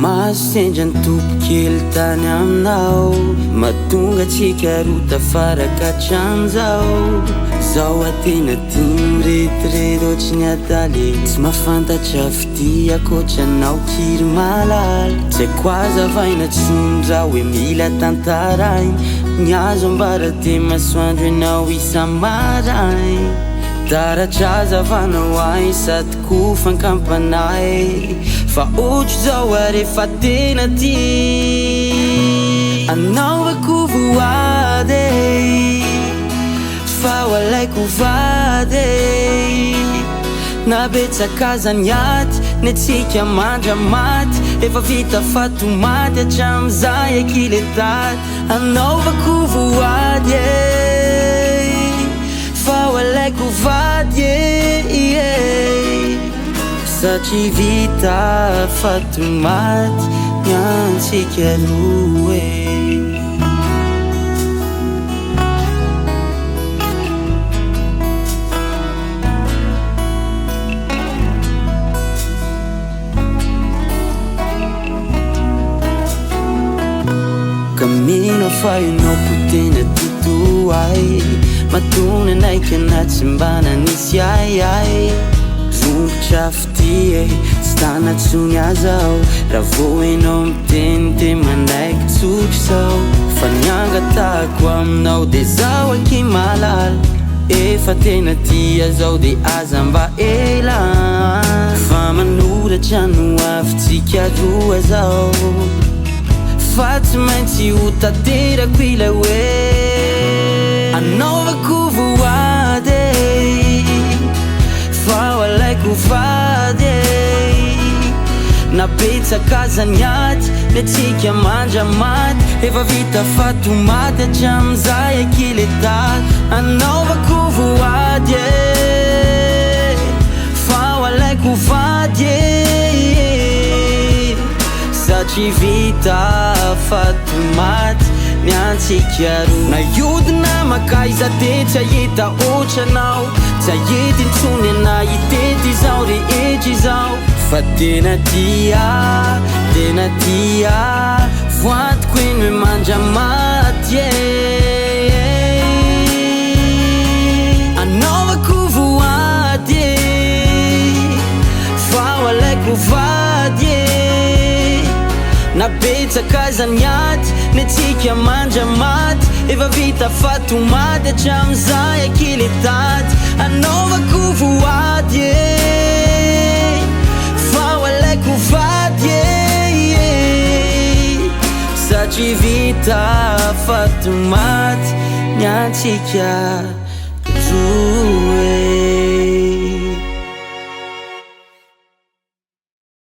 mahazo sendra ny tompokely tany aminao, mahatonga atsika roa tafaraka hatramizao. Zao atena dimy retirety ohatry ny adaly, tsy mahafantatra fidy akoatranao kiry malala. Tsy haiko azavaina tsondra hoe mila tantarainy, ny azo ambara de masoandro ianao isa-marainy. Taratra azavanao ahy sady kofankampanay, fa ohatry zao ary efa tena ty anaovako voady, fa ho alaiko vady. Nabetsaka aza ny aty ny atsika mandra maty, efa vita fatomaty hatramizay akile tady. Anaovako voady, fa ho alaiko vady, satria vita fatomaty ny antsika roa. Ka mino fa ianao ko tena totoay, matona naika na tsy mba nanisy ay. Rombotra fidy tsy tanatsony azaho, raha vo ianao miteny de manaiky tsotry zao. Fa niangatahako aminao de zaho aky malala, efa tena tia zao de aza mba ela. Fa manoratra no avitsika roa zao, fa tsy maintsy ho tanterako ilay hoe anaovako voady, fa ho alaiko vady. Nabetsaka aza ny aty ny atsika mandra maty, efa vita fatomaty hatramizay akile tady. Anaovako voady, fa ho alaiko vady, satria vita fatomaty ny antsika roa. Na iodina makaiza de tsy ahita ohatranao, tsy ahita intsony ana itety zao rehetra izao. Fa tena tia voantoko eny hoe mandra maty. Anaovako voady, fa ho alaiko vady. Nabetsaka aza ny aty ny atsika mandra maty, efa vita fatomaty hatramizay akile tady. Anaovako voady, fa ho alaiko vady, satria vita fatomaty ny antsika roa.